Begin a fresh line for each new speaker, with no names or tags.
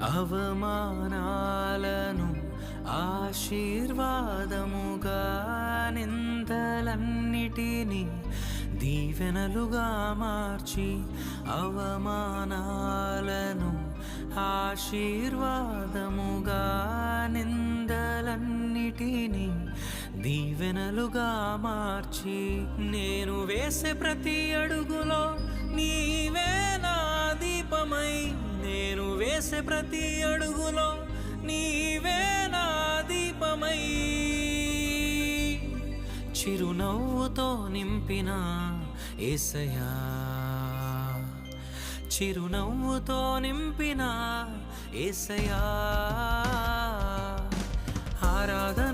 అవమానాలను ఆశీర్వాదముగా, నిందలన్నిటినీ దీవెనలుగా మార్చి, అవమానాలను ఆశీర్వాదముగా, నిందలన్నిటినీ దీవెనలుగా మార్చి, నేను వేసే ప్రతి అడుగులో నీవే నా దీపమై, నేను వేసే ప్రతి అడుగులో నీవే నా దీపమై, చిరునవ్వుతో నింపిన యేసయ్యా, చిరునవ్వుతో నింపిన యేసయ్యా, ఆరాధన